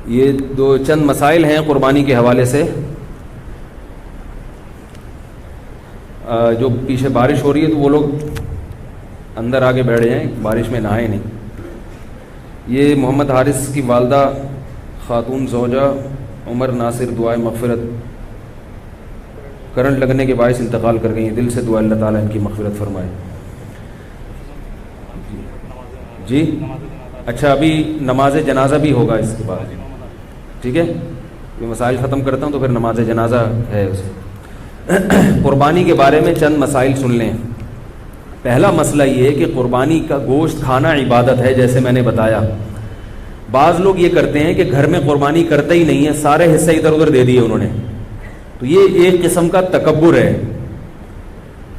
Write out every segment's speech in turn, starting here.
یہ دو چند مسائل ہیں قربانی کے حوالے سے. جو پیچھے بارش ہو رہی ہے تو وہ لوگ اندر آگے بیٹھ جائیں, بارش میں نہائے نہیں. یہ محمد حارث کی والدہ خاتون زوجہ عمر ناصر دعائے مغفرت, کرنٹ لگنے کے باعث انتقال کر گئی ہیں. دل سے دعا اللہ تعالیٰ ان کی مغفرت فرمائے. جی اچھا, ابھی نماز جنازہ بھی ہوگا اس کے بعد, ٹھیک ہے. یہ مسائل ختم کرتا ہوں تو پھر نماز جنازہ ہے اسے. قربانی کے بارے میں چند مسائل سن لیں. پہلا مسئلہ یہ ہے کہ قربانی کا گوشت کھانا عبادت ہے, جیسے میں نے بتایا. بعض لوگ یہ کرتے ہیں کہ گھر میں قربانی کرتے ہی نہیں ہے, سارے حصے ادھر ادھر دے دیے انہوں نے, تو یہ ایک قسم کا تکبر ہے.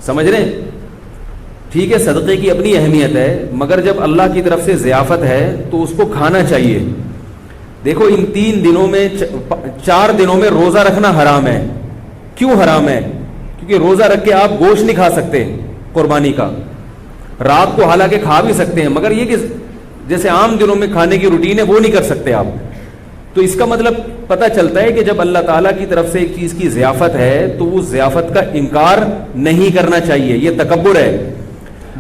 سمجھ رہے ہیں؟ ٹھیک ہے, صدقے کی اپنی اہمیت ہے, مگر جب اللہ کی طرف سے ضیافت ہے تو اس کو کھانا چاہیے. دیکھو ان 3 دنوں میں 4 دنوں میں روزہ رکھنا حرام ہے. کیوں حرام ہے؟ کیونکہ روزہ رکھ کے آپ گوشت نہیں کھا سکتے قربانی کا. رات کو حالانکہ کھا بھی سکتے ہیں, مگر یہ کہ جیسے عام دنوں میں کھانے کی روٹین ہے وہ نہیں کر سکتے آپ. تو اس کا مطلب پتہ چلتا ہے کہ جب اللہ تعالیٰ کی طرف سے ایک چیز کی ضیافت ہے تو اس ضیافت کا انکار نہیں کرنا چاہیے. یہ تکبر ہے.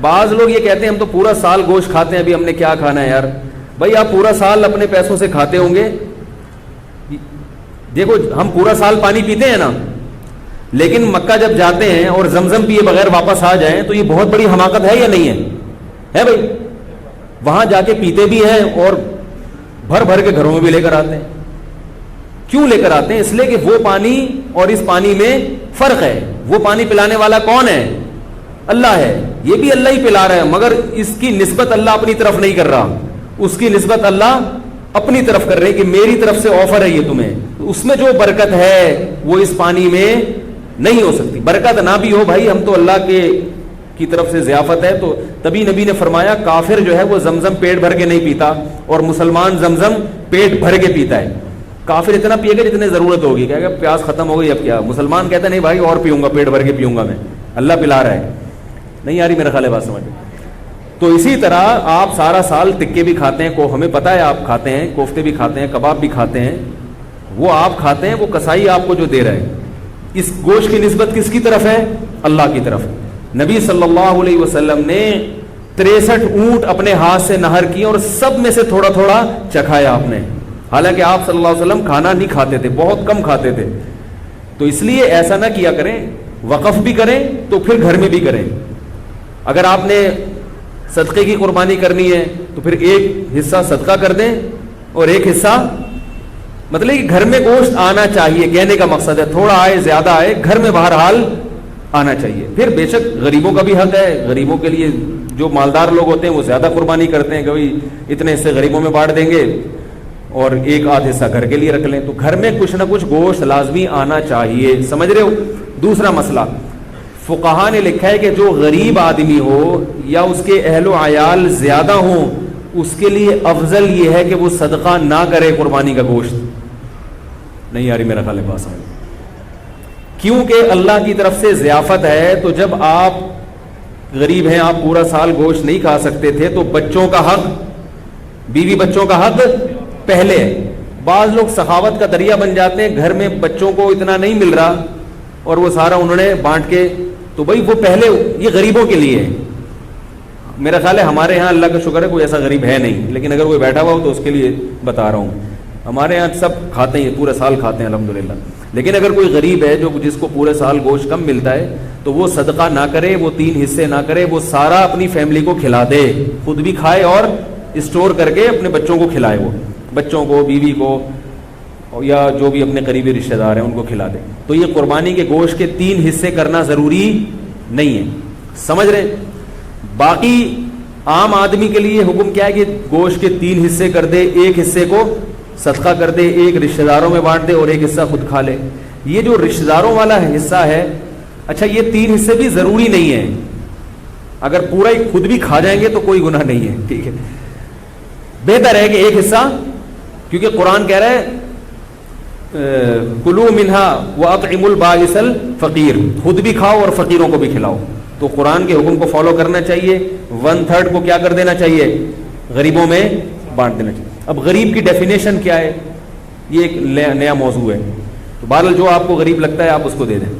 بعض لوگ یہ کہتے ہیں ہم تو پورا سال گوشت کھاتے ہیں, ابھی ہم نے کیا کھانا ہے یار. بھائی آپ پورا سال اپنے پیسوں سے کھاتے ہوں گے. دیکھو ہم پورا سال پانی پیتے ہیں نا, لیکن مکہ جب جاتے ہیں اور زمزم پیے بغیر واپس آ جائیں تو یہ بہت بڑی حماقت ہے یا نہیں ہے بھائی. وہاں جا کے پیتے بھی ہیں اور بھر بھر کے گھروں میں بھی لے کر آتے ہیں. کیوں لے کر آتے ہیں؟ اس لیے کہ وہ پانی اور اس پانی میں فرق ہے. وہ پانی پلانے والا کون ہے؟ اللہ ہے. یہ بھی اللہ ہی پلا رہا ہے, مگر اس کی نسبت اللہ اپنی طرف نہیں کر رہا. اس کی نسبت اللہ اپنی طرف کر رہے کہ میری طرف سے آفر ہے یہ تمہیں. اس میں جو برکت ہے وہ اس پانی میں نہیں ہو سکتی. برکت نہ بھی ہو بھائی, ہم تو اللہ کی طرف سے ضیافت ہے. تو تبھی نبی نے فرمایا کافر جو ہے وہ زمزم پیٹ بھر کے نہیں پیتا, اور مسلمان زمزم پیٹ بھر کے پیتا ہے. کافر اتنا پیے گا جتنے ضرورت ہوگی, کہے گا پیاس ختم ہو گئی اب کیا. مسلمان کہتا ہے نہیں بھائی اور پیوں گا, پیٹ بھر کے پیوں گا میں, اللہ پلا رہا ہے. نہیں آ رہی میرا خیال ہے بات سمجھ. تو اسی طرح آپ سارا سال تکے بھی کھاتے ہیں, کو ہمیں پتہ ہے آپ کھاتے ہیں, کوفتے بھی کھاتے ہیں, کباب بھی کھاتے ہیں, وہ آپ کھاتے ہیں, وہ کسائی آپ کو جو دے رہا ہے. اس گوشت کی نسبت کس کی طرف ہے؟ اللہ کی طرف. نبی صلی اللہ علیہ وسلم نے 63 اونٹ اپنے ہاتھ سے نہر کی اور سب میں سے تھوڑا تھوڑا چکھایا آپ نے. حالانکہ آپ صلی اللہ علیہ وسلم کھانا نہیں کھاتے تھے, بہت کم کھاتے تھے. تو اس لیے ایسا نہ کیا کریں, وقف بھی کریں تو پھر گھر میں بھی کریں. اگر آپ نے صدقے کی قربانی کرنی ہے تو پھر ایک حصہ صدقہ کر دیں اور ایک حصہ, مطلب کہ گھر میں گوشت آنا چاہیے. کہنے کا مقصد ہے تھوڑا آئے زیادہ آئے, گھر میں بہرحال آنا چاہیے. پھر بے شک غریبوں کا بھی حق ہے. غریبوں کے لیے جو مالدار لوگ ہوتے ہیں وہ زیادہ قربانی کرتے ہیں کہ بھائی اتنے حصے غریبوں میں بانٹ دیں گے اور ایک آدھ حصہ گھر کے لیے رکھ لیں. تو گھر میں کچھ نہ کچھ گوشت لازمی آنا چاہیے. سمجھ رہے ہو؟ دوسرا مسئلہ, فقہا نے لکھا ہے کہ جو غریب آدمی ہو یا اس کے اہل و عیال زیادہ ہوں, اس کے لیے افضل یہ ہے کہ وہ صدقہ نہ کرے قربانی کا گوشت. نہیں یاری میرا خیال ہے بات سمجھ. کیونکہ اللہ کی طرف سے ضیافت ہے. تو جب آپ غریب ہیں, آپ پورا سال گوشت نہیں کھا سکتے تھے, تو بچوں کا حق, بیوی بچوں کا حق پہلے. بعض لوگ سخاوت کا دریا بن جاتے ہیں, گھر میں بچوں کو اتنا نہیں مل رہا اور وہ سارا انہوں نے بانٹ کے, تو بھائی وہ پہلے, یہ غریبوں کے لیے ہے. میرا خیال ہے ہمارے یہاں اللہ کا شکر ہے کوئی ایسا غریب ہے نہیں, لیکن اگر کوئی بیٹھا ہوا ہو تو اس کے لیے بتا رہا ہوں. ہمارے یہاں سب کھاتے ہیں, پورے سال کھاتے ہیں الحمدللہ. لیکن اگر کوئی غریب ہے جو جس کو پورے سال گوشت کم ملتا ہے, تو وہ صدقہ نہ کرے, وہ 3 حصے نہ کرے, وہ سارا اپنی فیملی کو کھلا دے, خود بھی کھائے اور اسٹور کر کے اپنے بچوں کو کھلائے. وہ بچوں کو, بیوی کو, یا جو بھی اپنے قریبی رشتہ دار ہیں ان کو کھلا دے. تو یہ قربانی کے گوشت کے 3 حصے کرنا ضروری نہیں ہے. سمجھ رہے؟ باقی عام آدمی کے لیے حکم کیا ہے کہ گوشت کے 3 حصے کر دے, ایک حصے کو صدقہ کر دے, ایک رشتہ داروں میں بانٹ دے اور ایک حصہ خود کھا لے. یہ جو رشتہ داروں والا حصہ ہے, اچھا یہ 3 حصے بھی ضروری نہیں ہے. اگر پورا ہی خود بھی کھا جائیں گے تو کوئی گناہ نہیں ہے, ٹھیک ہے. بہتر ہے کہ ایک حصہ, کیونکہ قرآن کہہ رہا ہے کلو منہا واطعموا البائس الفقیر, خود بھی کھاؤ اور فقیروں کو بھی کھلاؤ. تو قرآن کے حکم کو فالو کرنا چاہیے. 1/3 کو کیا کر دینا چاہیے؟ غریبوں میں بانٹ دینا چاہیے. اب غریب کی ڈیفینیشن کیا ہے؟ یہ ایک نیا موضوع ہے. تو بہرحال جو آپ کو غریب لگتا ہے آپ اس کو دے دیں.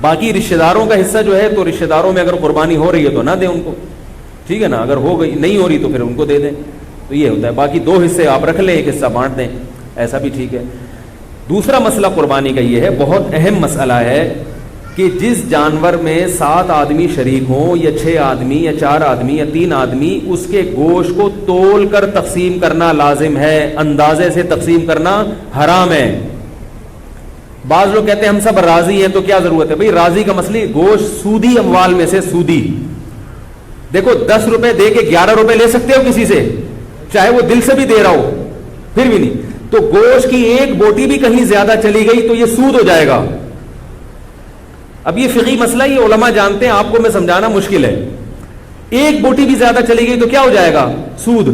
باقی رشتہ داروں کا حصہ جو ہے تو رشتہ داروں میں اگر قربانی ہو رہی ہے تو نہ دیں ان کو, ٹھیک ہے نا, اگر ہو گئی نہیں ہو رہی تو پھر ان کو دے دیں. تو یہ ہوتا ہے. باقی 2 حصے آپ رکھ لیں, 1 حصہ بانٹ دیں, ایسا بھی ٹھیک ہے. دوسرا مسئلہ قربانی کا یہ ہے, بہت اہم مسئلہ ہے کہ جس جانور میں 7 آدمی شریک ہوں یا 6 آدمی یا 4 آدمی یا 3 آدمی, اس کے گوشت کو تول کر تقسیم کرنا لازم ہے, اندازے سے تقسیم کرنا حرام ہے. بعض لوگ کہتے ہیں ہم سب راضی ہیں تو کیا ضرورت ہے. بھئی راضی کا مسئلہ, گوشت سودی اموال میں سے سودی, دیکھو 10 روپے دے کے 11 روپے لے سکتے ہو کسی سے, چاہے وہ دل سے بھی دے رہا ہو, پھر بھی نہیں. تو گوشت کی ایک بوٹی بھی کہیں زیادہ چلی گئی تو یہ سود ہو جائے گا. اب یہ فقہی مسئلہ, یہ علماء جانتے ہیں, آپ کو میں سمجھانا مشکل ہے. ایک بوٹی بھی زیادہ چلی گئی تو کیا ہو جائے گا, سود.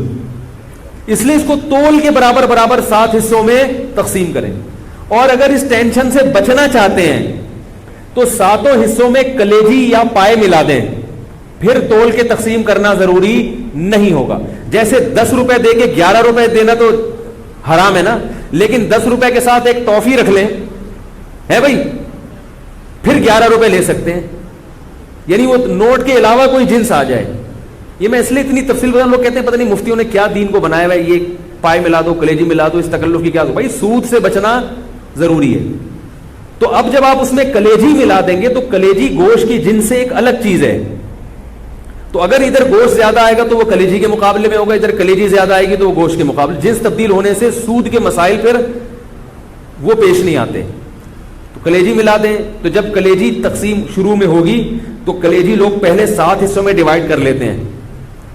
اس لیے اس کو تول کے برابر برابر 7 حصوں میں تقسیم کریں. اور اگر اس ٹینشن سے بچنا چاہتے ہیں تو 7 حصوں میں کلیجی یا پائے ملا دیں, پھر تول کے تقسیم کرنا ضروری نہیں ہوگا. جیسے 10 روپے دے کے 11 روپے دینا تو حرام ہے نا, لیکن 10 روپے کے ساتھ ایک ٹافی رکھ لیں, ہے بھائی, پھر 11 روپے لے سکتے ہیں. یعنی وہ نوٹ کے علاوہ کوئی جنس آ جائے. یہ میں اس لیے اتنی تفصیل بتا, لوگ کہتے ہیں پتہ نہیں مفتیوں نے کیا دین کو بنایا ہوا ہے, یہ پائے ملا دو, کلیجی ملا دو, اس تکلف کی کیا دو. بھائی سود سے بچنا ضروری ہے. تو اب جب آپ اس میں کلیجی ملا دیں گے تو کلیجی گوشت کی جنس سے ایک الگ چیز ہے. تو اگر ادھر گوشت زیادہ آئے گا تو وہ کلیجی کے مقابلے میں ہوگا, ادھر کلیجی زیادہ آئے گی تو وہ گوشت کے مقابلے. جنس تبدیل ہونے سے سود کے مسائل پھر وہ پیش نہیں آتے. تو کلیجی ملا دیں. تو جب کلیجی تقسیم شروع میں ہوگی تو کلیجی لوگ پہلے 7 حصوں میں ڈیوائڈ کر لیتے ہیں,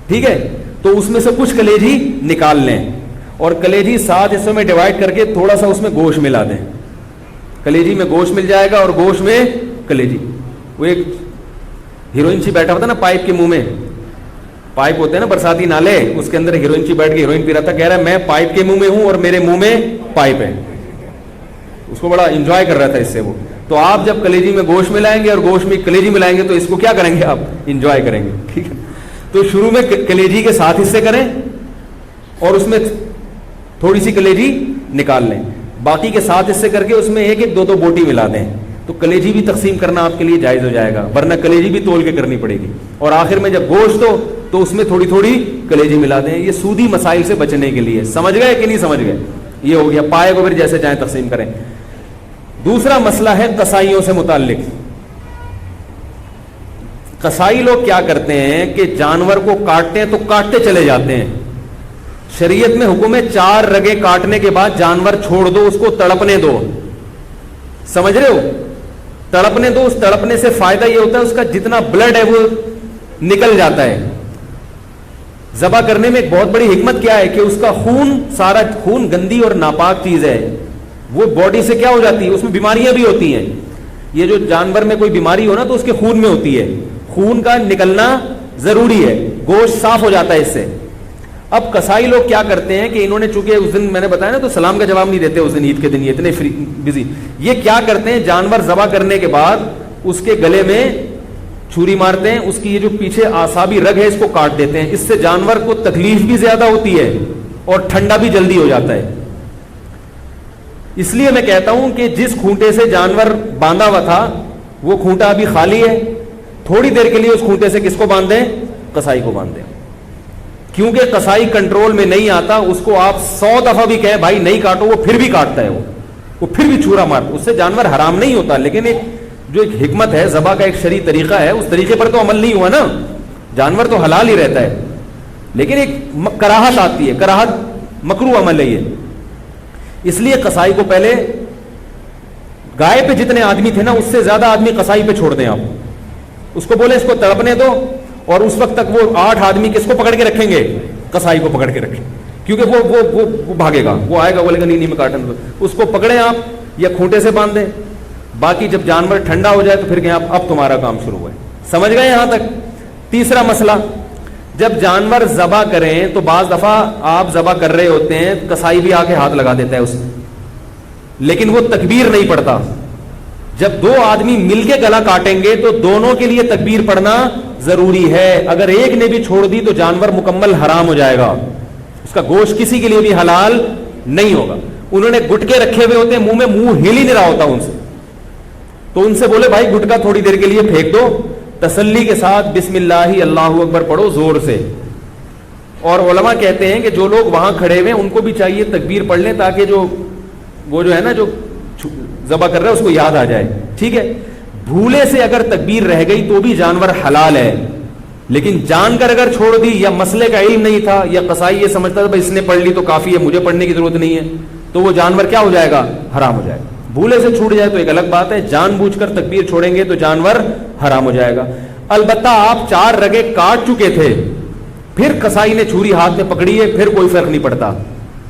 ٹھیک ہے. تو اس میں سے کچھ کلیجی نکال لیں اور کلیجی 7 حصوں میں ڈیوائڈ کر کے تھوڑا سا اس میں گوشت ملا دیں. کلیجی میں گوشت مل جائے گا اور گوشت میں کلیجی. وہ ایک ہیروئن سی بیٹھا ہوتا نا پائپ کے منہ میں, پائپ ہوتے ہیں نا برساتی نالے, اس کے اندر ہیروئن سی بیٹھ کے ہیروئن پی رہا تھا, کہہ رہا ہے میں پائپ کے منہ میں ہوں اور میرے منہ میں پائپ ہے. اس کو بڑا انجوائے کر رہا تھا اس سے وہ. تو آپ جب کلیجی میں گوشت ملائیں گے اور گوشت میں کلیجی ملائیں گے تو اس کو کیا کریں گے, آپ انجوائے کریں گے, ٹھیک ہے. تو شروع میں کلیجی کے 7 حصے کریں اور اس میں تھوڑی سی کلیجی نکال لیں, باقی کے 7 حصے کر کے اس میں 1-2 بوٹی ملا دیں. تو کلیجی بھی تقسیم کرنا آپ کے لیے جائز ہو جائے گا, ورنہ کلیجی بھی تول کے کرنی پڑے گی. اور آخر میں جب گوشت ہو تو اس میں تھوڑی تھوڑی کلیجی ملا دیں. یہ سودی مسائل سے بچنے کے لیے. سمجھ گئے کہ نہیں سمجھ گئے؟ یہ ہو گیا. پائے کو پھر جیسے چاہیں تقسیم کریں. دوسرا مسئلہ ہے قصائیوں سے متعلق. قصائی لوگ کیا کرتے ہیں کہ جانور کو کاٹتے ہیں تو کاٹتے چلے جاتے ہیں. شریعت میں حکم ہے 4 رگیں کاٹنے کے بعد جانور چھوڑ دو, اس کو تڑپنے دو. سمجھ رہے ہو؟ تڑپنے دو. اس تڑپنے سے فائدہ یہ ہوتا ہے اس کا جتنا بلڈ ہے وہ نکل جاتا ہے. ذبح کرنے میں ایک بہت بڑی حکمت کیا ہے کہ اس کا خون, سارا خون گندی اور ناپاک چیز ہے, وہ باڈی سے کیا ہو جاتی ہے, اس میں بیماریاں بھی ہوتی ہیں. یہ جو جانور میں کوئی بیماری ہو نا تو اس کے خون میں ہوتی ہے, خون کا نکلنا ضروری ہے, گوشت صاف ہو جاتا ہے اس سے. اب قصائی لوگ کیا کرتے ہیں کہ انہوں نے چونکہ اس دن میں نے بتایا نا تو سلام کا جواب نہیں دیتے اس دن, عید کے دن یہ اتنے بزی. یہ کیا کرتے ہیں, جانور ذبح کرنے کے بعد اس کے گلے میں چھری مارتے ہیں, اس کی یہ جو پیچھے اعصابی رگ ہے اس کو کاٹ دیتے ہیں. اس سے جانور کو تکلیف بھی زیادہ ہوتی ہے اور ٹھنڈا بھی جلدی ہو جاتا ہے. اس لیے میں کہتا ہوں کہ جس کھونٹے سے جانور باندھا ہوا تھا وہ کھونٹا ابھی خالی ہے, تھوڑی دیر کے لیے اس کھونٹے سے کس کو باندھ دیں, قصائی کو باندھ دیں. کیونکہ قصائی کنٹرول میں نہیں آتا, اس کو آپ 100 دفعہ بھی کہیں بھائی نہیں کاٹو, وہ پھر بھی کاٹتا ہے, وہ پھر بھی چھرا مارتا. اس سے جانور حرام نہیں ہوتا, لیکن ایک جو ایک حکمت ہے, ذبح کا ایک شرعی طریقہ ہے, اس طریقے پر تو عمل نہیں ہوا نا. جانور تو حلال ہی رہتا ہے, لیکن ایک کراہت آتی ہے, کراہت مکروہ عمل ہے یہ. اس لیے قصائی کو پہلے گائے پہ جتنے آدمی تھے نا اس سے زیادہ آدمی قصائی پہ چھوڑ دیں آپ. اس کو بولے اس کو تڑپنے دو, اور اس وقت تک وہ 8 آدمی کس کو پکڑ کے رکھیں گے, قصائی کو پکڑ کے رکھیں, کیونکہ وہ بھاگے گا, وہ آئے گا بولے گا نہیں میں کاٹن دو. اس کو پکڑیں آپ یا کھونٹے سے باندھ دیں. باقی جب جانور ٹھنڈا ہو جائے تو پھر کہیں آپ اب تمہارا کام شروع ہوا ہے. سمجھ گئے یہاں تک؟ تیسرا مسئلہ, جب جانور ذبح کریں تو بعض دفعہ آپ ذبح کر رہے ہوتے ہیں, قصائی بھی آ کے ہاتھ لگا دیتا ہے اس میں, لیکن وہ تکبیر نہیں پڑتا. جب 2 آدمی مل کے گلا کاٹیں گے تو دونوں کے لیے تکبیر پڑھنا ضروری ہے. اگر ایک نے بھی چھوڑ دی تو جانور مکمل حرام ہو جائے گا, اس کا گوشت کسی کے لیے بھی حلال نہیں ہوگا. انہوں نے گٹکے رکھے ہوئے ہوتے ہیں منہ میں, منہ ہل ہی نہیں رہا ہوتا ان سے, تو ان سے بولے بھائی گٹکا تھوڑی دیر کے لیے پھینک دو, تسلی کے ساتھ بسم اللہ اللہ اکبر پڑھو زور سے. اور علماء کہتے ہیں کہ جو لوگ وہاں کھڑے ہوئے ان کو بھی چاہیے تکبیر پڑھ لیں تاکہ وہ جو ہے نا جو ذبح کر رہا ہے اس کو یاد آ جائے. ٹھیک ہے, بھولے سے اگر تکبیر رہ گئی تو بھی جانور حلال ہے, لیکن جان کر اگر چھوڑ دی یا مسئلے کا علم نہیں تھا یا قصائی یہ سمجھتا تھا بھائی اس نے پڑھ لی تو کافی ہے مجھے پڑھنے کی ضرورت نہیں ہے, تو وہ جانور کیا ہو جائے گا, حرام ہو جائے گا. بھولے سے چھوٹ جائے تو ایک الگ بات ہے, جان بوجھ کر تکبیر چھوڑیں گے تو جانور حرام ہو جائے گا. البتہ آپ 4 رگیں کاٹ چکے تھے, پھر قصائی نے چھری ہاتھ میں پکڑی ہے, پھر کوئی فرق نہیں پڑتا,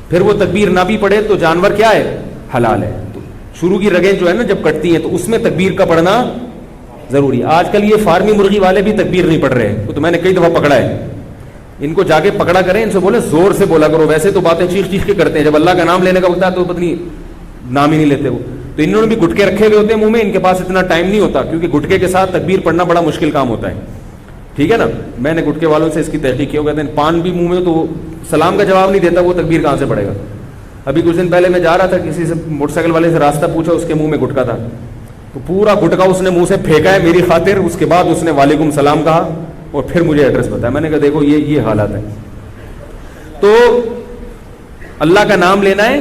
پھر وہ تکبیر نہ بھی پڑھے تو جانور کیا ہے, حلال ہے. تو شروع کی رگیں جو ہے نا جب کٹتی ہیں تو اس میں تکبیر کا پڑھنا ضروری ہے. آج کل یہ فارمی مرغی والے بھی تکبیر نہیں پڑھ رہے, وہ تو میں نے کئی دفعہ پکڑا ہے, ان کو جا کے پکڑا کریں, ان سے بولے زور سے بولا کرو. ویسے تو باتیں چیخ چیخ کے کرتے ہیں, جب اللہ کا نام لینے کا وقت ہے تو پتہ نہیں نام ہی نہیں لیتے وہ. تو انہوں نے بھی گٹکے رکھے ہوئے ہوتے ہیں منہ میں, ان کے پاس اتنا ٹائم نہیں ہوتا کیونکہ گٹکے کے ساتھ تکبیر پڑھنا بڑا مشکل کام ہوتا ہے. ٹھیک ہے نا, میں نے گٹکے والوں سے اس کی تحقیق کی, وہ کہتے ہیں پان بھی منہ میں تو سلام کا جواب نہیں دیتا, وہ تکبیر کہاں سے پڑھے گا. ابھی کچھ دن پہلے میں جا رہا تھا, کسی سے موٹر سائیکل والے سے راستہ پوچھا, اس کے منہ میں گٹکا تھا, تو پورا گٹکا اس نے منہ سے پھینکا ہے میری خاطر. اس کے بعد اس نے وعلیکم السلام کہا اور پھر مجھے ایڈریس بتایا. میں نے کہا دیکھو یہ حالات ہے. تو اللہ کا نام لینا ہے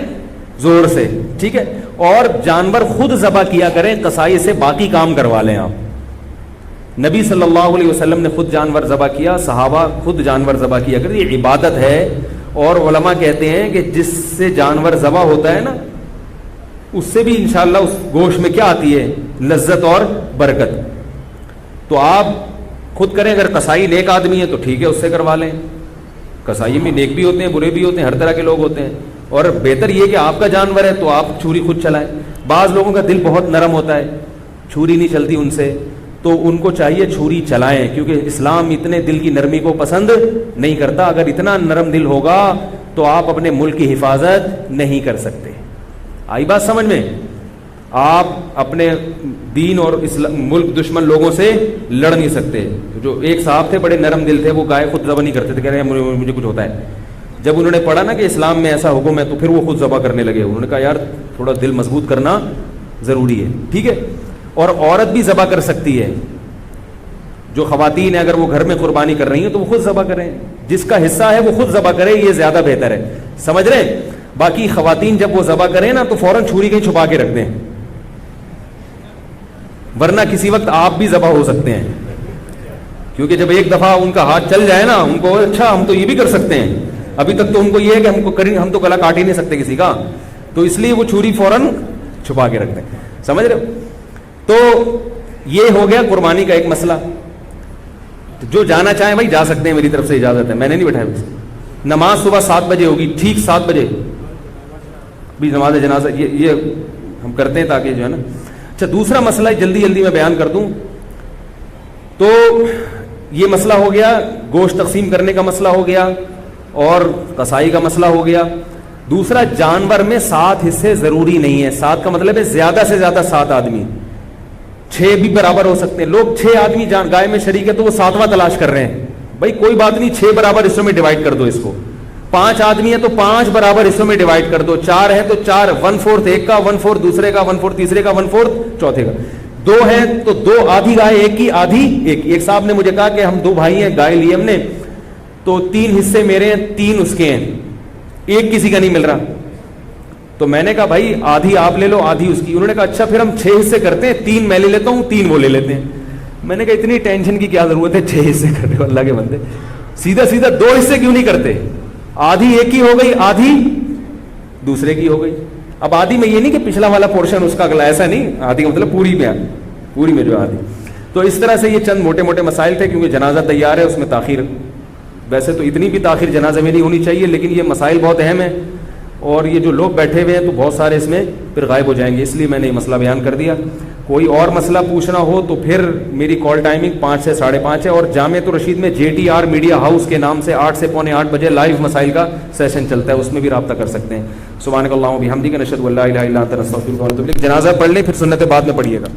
زور سے. ٹھیک ہے, اور جانور خود ذبح کیا کریں, قصائی سے باقی کام کروا لیں آپ. نبی صلی اللہ علیہ وسلم نے خود جانور ذبح کیا, صحابہ خود جانور ذبح کیا کریں, یہ عبادت ہے. اور علماء کہتے ہیں کہ جس سے جانور ذبح ہوتا ہے نا اس سے بھی انشاءاللہ اس گوشت میں کیا آتی ہے, لذت اور برکت. تو آپ خود کریں, اگر قصائی نیک آدمی ہے تو ٹھیک ہے اس سے کروا لیں. قصائی میں نیک بھی ہوتے ہیں برے بھی ہوتے ہیں, ہر طرح کے لوگ ہوتے ہیں, اور بہتر یہ کہ آپ کا جانور ہے تو آپ چھری خود چلائیں. بعض لوگوں کا دل بہت نرم ہوتا ہے, چھری نہیں چلتی ان سے, تو ان کو چاہیے چھری چلائیں, کیونکہ اسلام اتنے دل کی نرمی کو پسند نہیں کرتا. اگر اتنا نرم دل ہوگا تو آپ اپنے ملک کی حفاظت نہیں کر سکتے. آئی بات سمجھ میں؟ آپ اپنے دین اور ملک دشمن لوگوں سے لڑ نہیں سکتے. جو ایک صاحب تھے بڑے نرم دل تھے, وہ گائے خود ذبح نہیں کرتے تھے, کہہ رہے ہیں مجھے کچھ ہوتا ہے. جب انہوں نے پڑھا نا کہ اسلام میں ایسا حکم ہے تو پھر وہ خود ذبح کرنے لگے. انہوں نے کہا یار تھوڑا دل مضبوط کرنا ضروری ہے. ٹھیک ہے, اور عورت بھی ذبح کر سکتی ہے. جو خواتین ہیں اگر وہ گھر میں قربانی کر رہی ہیں تو وہ خود ذبح کریں, جس کا حصہ ہے وہ خود ذبح کرے, یہ زیادہ بہتر ہے. سمجھ رہے ہیں؟ باقی خواتین جب وہ ذبح کریں نا تو فوراً چھری کہیں چھپا کے رکھ دیں, ورنہ کسی وقت آپ بھی ذبح ہو سکتے ہیں. کیونکہ جب ایک دفعہ ان کا ہاتھ چل جائے نا, ان کو اچھا ہم تو یہ بھی کر سکتے ہیں, ابھی تک تو ان کو یہ ہے کہ ہم تو گلا کاٹ ہی نہیں سکتے کسی کا, تو اس لیے وہ چھری فوراً چھپا کے رکھ دیں. سمجھ رہے ہو؟ تو یہ ہو گیا قربانی کا ایک مسئلہ. جو جانا چاہیں بھائی جا سکتے ہیں, میری طرف سے اجازت ہے, میں نے نہیں بٹھایا. نماز صبح 7 بجے ہوگی, ٹھیک 7 بجے بھی نماز جنازہ یہ ہم کرتے ہیں تاکہ جو ہے نا. اچھا, دوسرا مسئلہ جلدی جلدی میں بیان کر دوں. تو یہ مسئلہ ہو گیا, گوشت تقسیم کرنے کا مسئلہ ہو گیا اور قصائی کا مسئلہ ہو گیا. دوسرا, جانور میں 7 حصے ضروری نہیں ہے. 7 کا مطلب ہے زیادہ سے زیادہ 7 آدمی, 6 بھی برابر ہو سکتے ہیں. لوگ 6 آدمی گائے میں شریک ہے تو وہ 7واں تلاش کر رہے ہیں. بھائی کوئی بات نہیں, 6 برابر حصوں میں ڈیوائڈ کر دو اس کو. 5 آدمی ہیں تو 5 برابر حصوں میں ڈیوائڈ کر دو. 4 ہیں تو 4, 1/4 ایک کا, 1/4 دوسرے کا, 1/4 تیسرے کا, 1/4 چوتھے کا. 2 ہیں تو 2 آدھی گائے ایک کی, آدھی ایک. ایک صاحب نے مجھے کہا کہ ہم 2 بھائی ہیں, گائے لی ہم نے, تو 3 حصے میرے ہیں, 3 اس کے ہیں, ایک کسی کا نہیں مل رہا. تو میں نے کہا بھائی آدھی آپ لے لو, آدھی اس کی. انہوں نے کہا اچھا پھر ہم 6 حصے کرتے ہیں, 3 میں لے لیتا ہوں, 3 وہ لے لیتے ہیں. میں نے کہا اتنی ٹینشن کی کیا ضرورت ہے, 6 حصے کر رہے ہو اللہ کے بندے, سیدھا سیدھا 2 حصے کیوں نہیں کرتے؟ آدھی ایک کی ہو گئی, آدھی دوسرے کی ہو گئی. اب آدھی میں یہ نہیں کہ پچھلا والا پورشن اس کا اگلا, ایسا نہیں. آدھی کا مطلب پوری میں جو آدھی. تو اس طرح سے یہ چند موٹے موٹے مسائل تھے, کیونکہ جنازہ تیار ہے, اس میں تاخیر, ویسے تو اتنی بھی تاخیر جنازے میں نہیں ہونی چاہیے, لیکن یہ مسائل بہت اہم ہیں اور یہ جو لوگ بیٹھے ہوئے ہیں تو بہت سارے اس میں پھر غائب ہو جائیں گے, اس لیے میں نے یہ مسئلہ بیان کر دیا. کوئی اور مسئلہ پوچھنا ہو تو پھر میری کال ٹائمنگ 5 سے 5:30 ہے, اور جامعۃ الرشید میں JTR میڈیا ہاؤس کے نام سے 8 سے 7:45 بجے لائیو مسائل کا سیشن چلتا ہے, اس میں بھی رابطہ کر سکتے ہیں. سبحانک اللہم و بحمدک نشہد ان لا الہ الا انت نستغفرک و نتوب الیک. جنازہ پڑھ لیں, پھر سنت بعد میں پڑھیے گا.